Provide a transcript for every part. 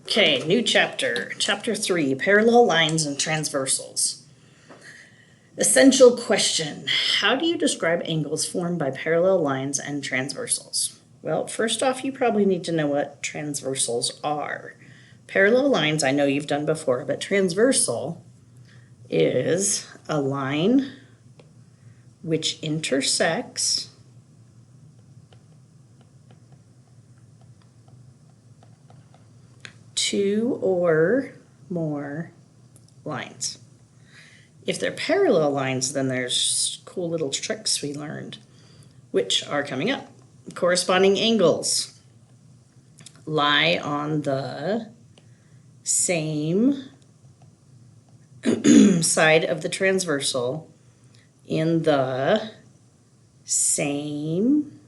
Okay, new chapter. Chapter 3, Parallel Lines and Transversals. Essential question. How do you describe angles formed by parallel lines and transversals? Well, first off, you probably need to know what transversals are. Parallel lines, I know you've done before, but transversal is a line which intersects two or more lines. If they're parallel lines, then there's cool little tricks we learned, which are coming up. Corresponding angles lie on the same side of the transversal in the same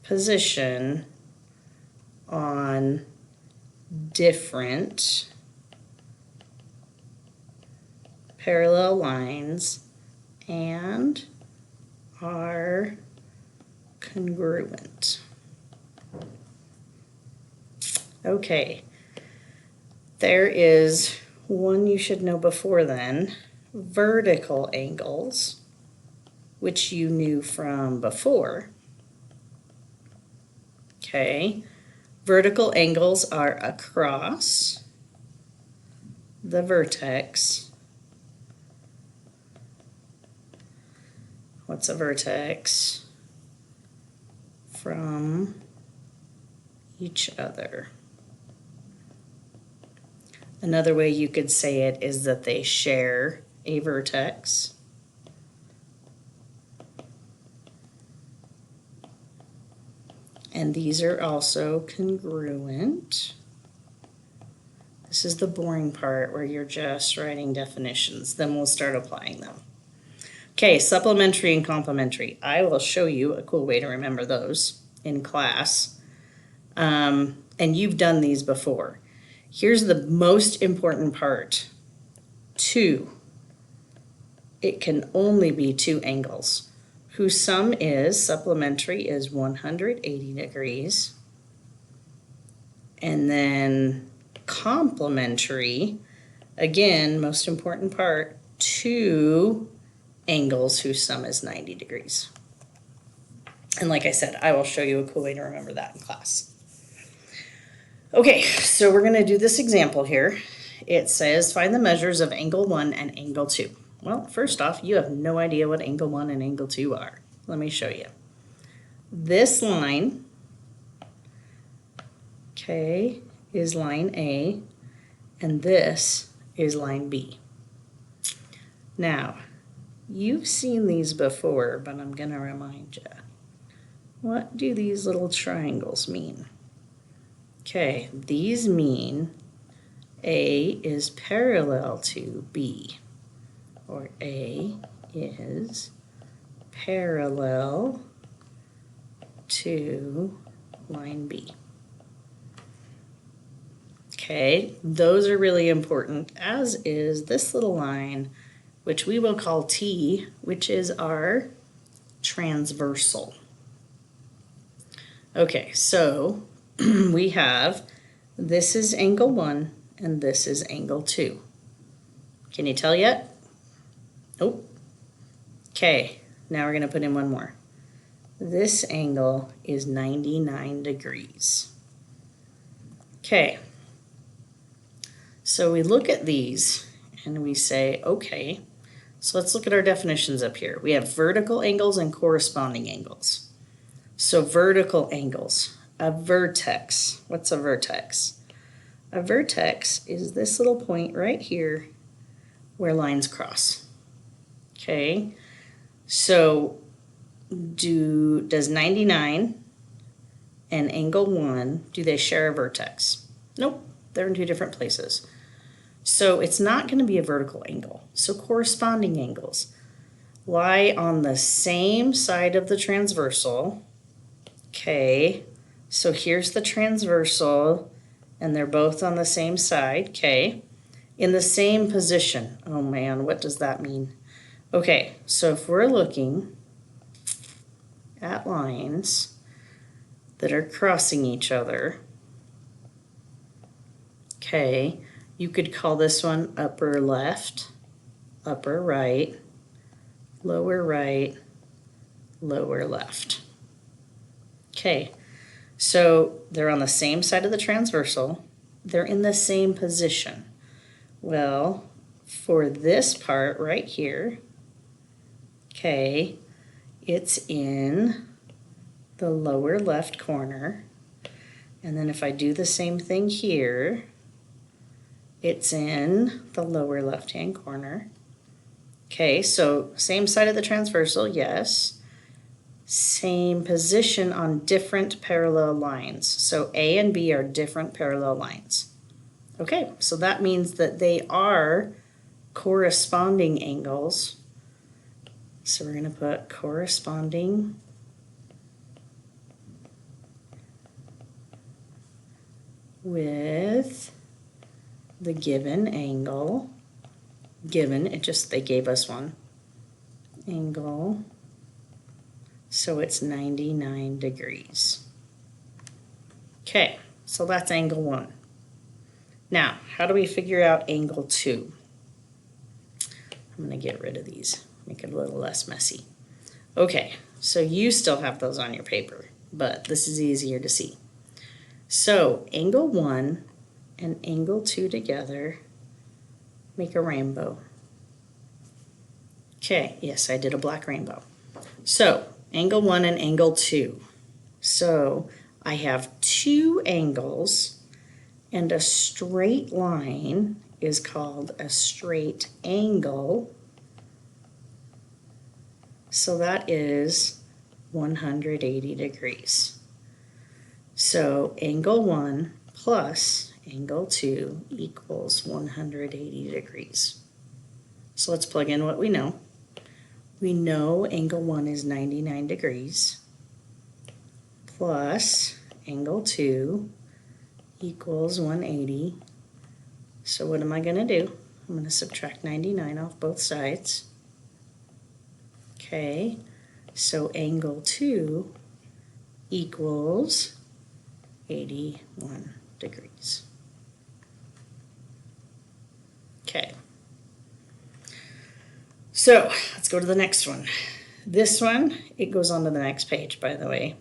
position on different parallel lines and are congruent. Okay, there is one you should know before then, vertical angles, which you knew from before. Okay, vertical angles are across the vertex. What's a vertex? From each other. Another way you could say it is that they share a vertex. And these are also congruent. This is the boring part where you're just writing definitions. Then we'll start applying them. Okay, supplementary and complementary. I will show you a cool way to remember those in class. And you've done these before. Here's the most important part. 2. It can only be 2 angles, whose sum is, supplementary is 180 degrees. And then complementary, again, most important part, 2 angles whose sum is 90 degrees. And like I said, I will show you a cool way to remember that in class. Okay, so we're going to do this example here. It says, find the measures of angle 1 and angle 2. Well, first off, you have no idea what angle 1 and angle 2 are. Let me show you. This line, okay, is line A, and this is line B. Now, you've seen these before, but I'm going to remind you. What do these little triangles mean? Okay, these mean A is parallel to B, or A is parallel to line B. Okay, those are really important, as is this little line, which we will call T, which is our transversal. Okay, so we have, this is angle 1 and this is angle 2. Can you tell yet? Nope. Okay, now we're going to put in one more. This angle is 99 degrees. Okay, so we look at these and we say, okay, so let's look at our definitions up here. We have vertical angles and corresponding angles. So vertical angles. A vertex. What's a vertex? A vertex is this little point right here where lines cross. Okay, so does 99 and angle 1, do they share a vertex? Nope, they're in 2 different places. So it's not going to be a vertical angle. So corresponding angles lie on the same side of the transversal. Okay, so here's the transversal, and they're both on the same side, okay, in the same position. Oh man, what does that mean? Okay, so if we're looking at lines that are crossing each other. Okay, you could call this one upper left, upper right, lower left. Okay, so they're on the same side of the transversal. They're in the same position. Well, for this part right here, okay, it's in the lower left corner. And then if I do the same thing here, it's in the lower left-hand corner. Okay, so same side of the transversal, yes. Same position on different parallel lines. So A and B are different parallel lines. Okay, so that means that they are corresponding angles. So we're going to put corresponding with the given angle, given, they gave us one, angle, so it's 99 degrees. Okay, so that's angle 1. Now, how do we figure out angle 2? I'm going to get rid of these, make it a little less messy. Okay, so you still have those on your paper, but this is easier to see. So angle 1 and angle 2 together make a rainbow. Okay, yes, I did a black rainbow. So angle 1 and angle 2. So I have 2 angles, and a straight line is called a straight angle. So that is 180 degrees. So angle 1 plus angle 2 equals 180 degrees. So let's plug in what we know. We know angle 1 is 99 degrees plus angle 2 equals 180. So what am I going to do? I'm going to subtract 99 off both sides. Okay, so angle 2 equals 81 degrees. Okay, so let's go to the next one. This one, it goes on to the next page, by the way.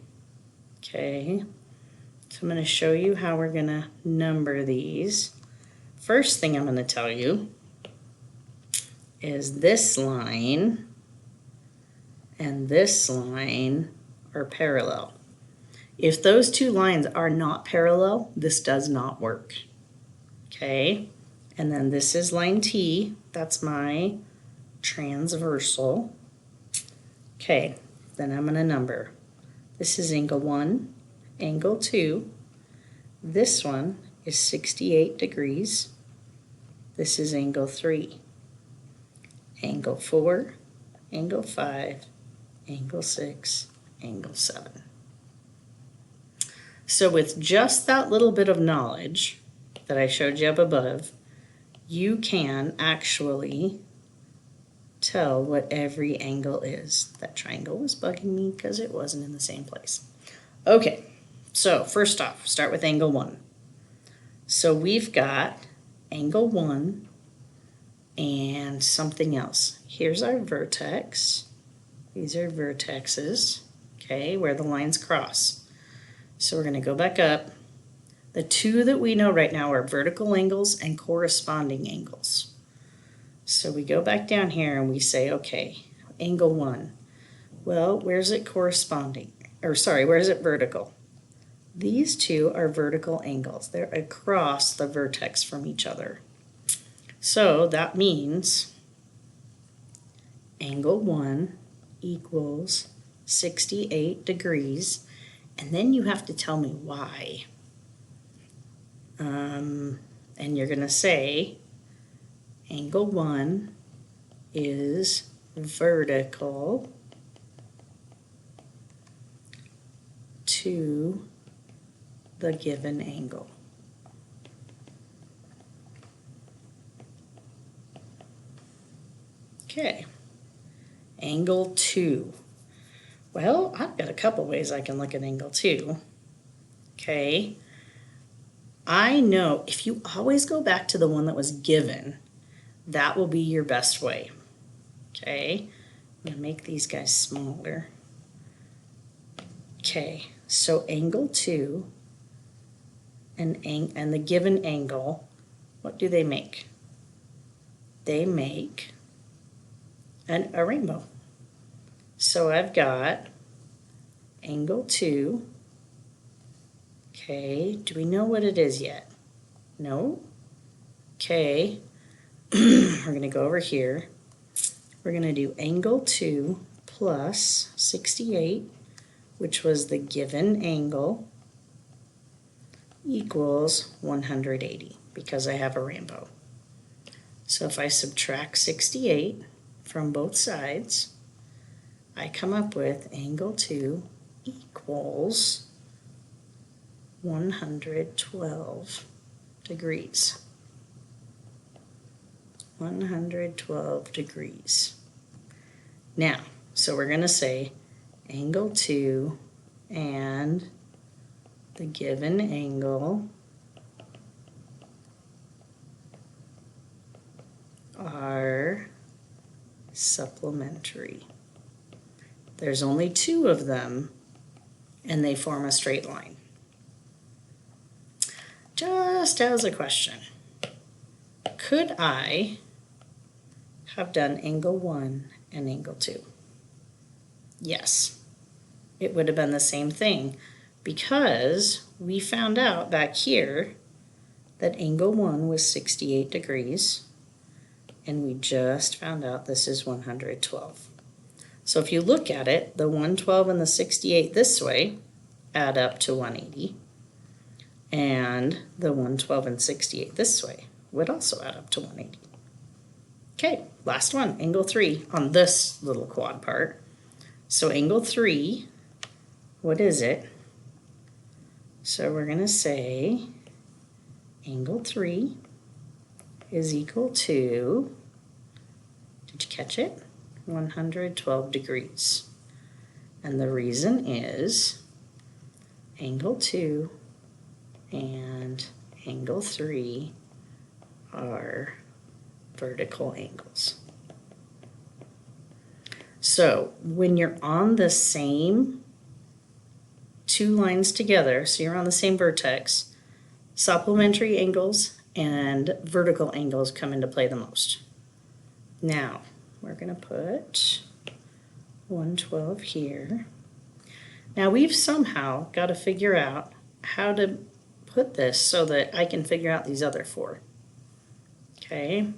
Okay, so I'm going to show you how we're going to number these. First thing I'm going to tell you is this line and this line are parallel. If those two lines are not parallel, this does not work. Okay, and then this is line T, that's my transversal. Okay, then I'm going to number. This is angle 1, angle 2. This one is 68 degrees. This is angle 3. Angle 4, angle 5, angle 6, angle 7. So with just that little bit of knowledge that I showed you up above, you can actually tell what every angle is. That triangle was bugging me because it wasn't in the same place. Okay, so first off, start with angle 1. So we've got angle 1 and something else. Here's our vertex. These are vertexes, okay, where the lines cross. So we're going to go back up. The two that we know right now are vertical angles and corresponding angles. So we go back down here and we say, okay, angle 1. Well, where's it corresponding? Or sorry, where is it vertical? These two are vertical angles. They're across the vertex from each other. So that means angle 1 equals 68 degrees. And then you have to tell me why. And you're going to say angle 1 is vertical to the given angle. Okay, angle 2. Well, I've got a couple ways I can look at angle 2. Okay. I know if you always go back to the one that was given, that will be your best way. Okay. I'm going to make these guys smaller. Okay. So angle 2 and the given angle, what do they make? They make a rainbow. So I've got angle 2. Okay, do we know what it is yet? No? Okay, we're going to go over here. We're going to do angle 2 plus 68, which was the given angle, equals 180, because I have a rainbow. So if I subtract 68 from both sides, I come up with angle 2 equals 112 degrees. 112 degrees. Now, so we're going to say angle 2 and the given angle are supplementary. There's only 2 of them, and they form a straight line. Just as a question, could I have done angle 1 and angle 2? Yes, it would have been the same thing, because we found out back here that angle 1 was 68 degrees, and we just found out this is 112. So if you look at it, the 112 and the 68 this way add up to 180, and the 112 and 68 this way would also add up to 180. Okay, last one, angle 3 on this little quad part. So angle 3, what is it? So we're going to say angle 3 is equal to, did you catch it? 112 degrees. And the reason is angle 2 and angle 3 are vertical angles. So when you're on the same 2 lines together, so you're on the same vertex, supplementary angles and vertical angles come into play the most. Now, we're going to put 112 here. Now we've somehow got to figure out how to put this so that I can figure out these other 4. Okay,